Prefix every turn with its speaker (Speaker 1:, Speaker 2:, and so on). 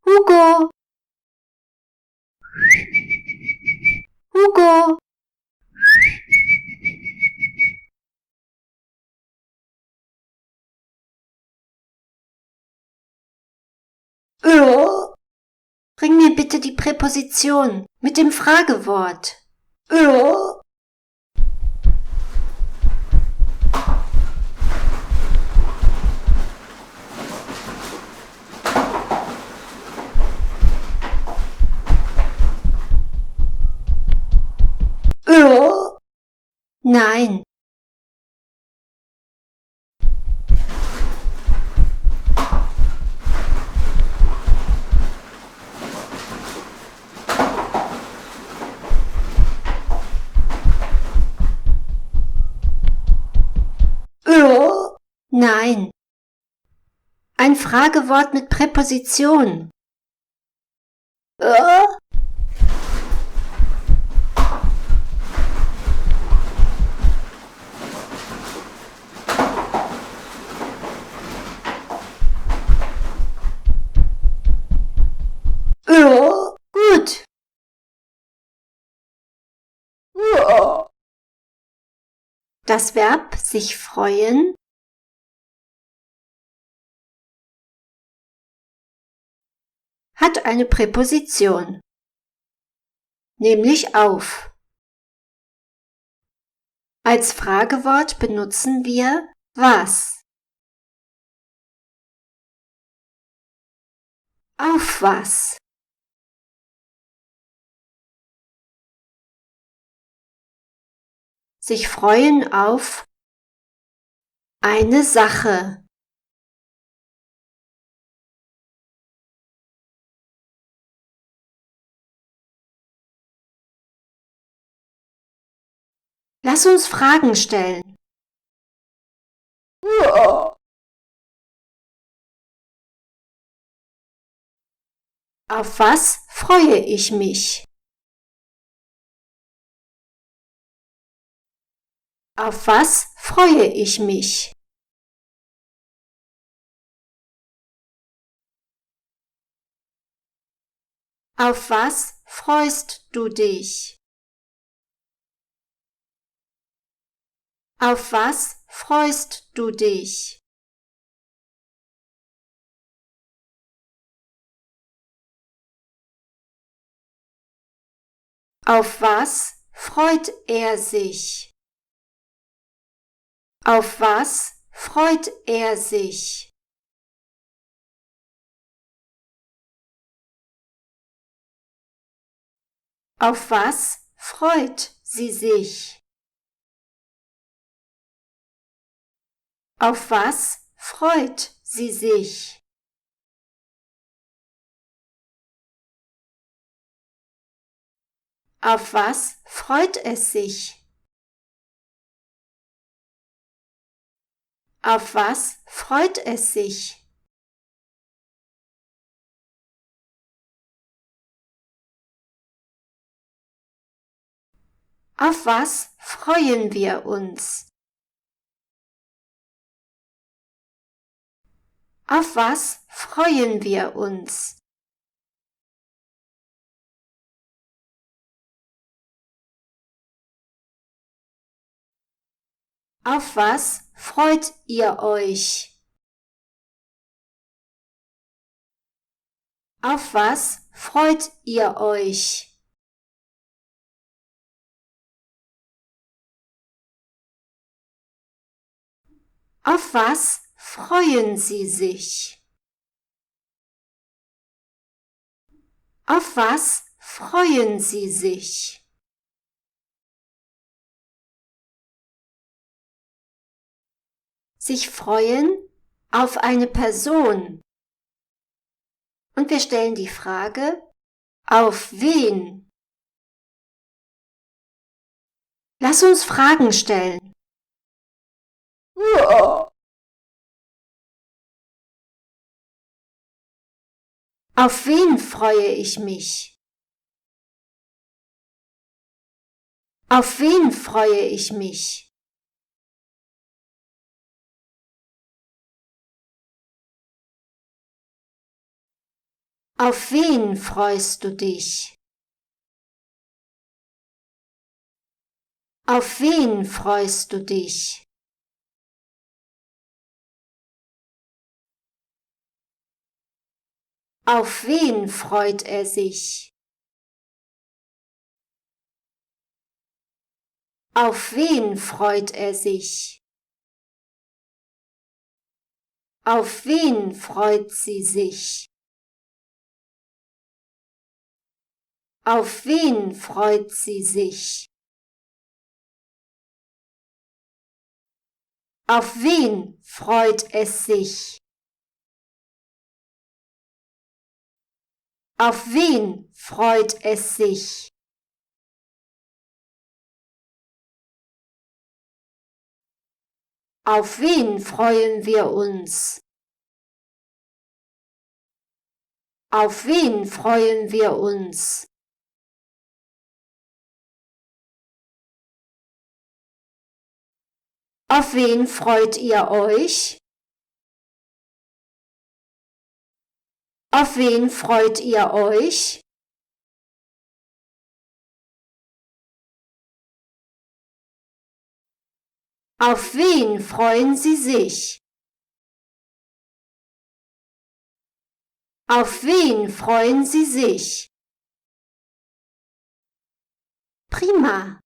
Speaker 1: Hugo, Hugo. Bring mir bitte die Präposition mit dem Fragewort. Nein. Nein. Ein Fragewort mit Präposition. Gut. Das Verb sich freuen hat eine Präposition, nämlich auf. Als Fragewort benutzen wir was? Auf was? Sich freuen auf eine Sache. Lass uns Fragen stellen. Auf was freue ich mich? Auf was freue ich mich? Auf was freust du dich? Auf was freust du dich? Auf was freut er sich? Auf was freut er sich? Auf was freut sie sich? Auf was freut sie sich? Auf was freut es sich? Auf was freut es sich? Auf was freuen wir uns? Auf was freuen wir uns? Auf was freut ihr euch? Auf was freut ihr euch? Auf was freuen sie sich? Auf was freuen sie sich? Sich freuen auf eine Person. Und wir stellen die Frage, auf wen? Lass uns Fragen stellen. Auf wen freue ich mich? Auf wen freue ich mich? Auf wen freust du dich? Auf wen freust du dich? Auf wen freut er sich? Auf wen freut er sich? Auf wen freut sie sich? Auf wen freut sie sich? Auf wen freut es sich? Auf wen freut es sich? Auf wen freuen wir uns? Auf wen freuen wir uns? Auf wen freut ihr euch? Auf wen freut ihr euch? Auf wen freuen sie sich? Auf wen freuen sie sich? Prima!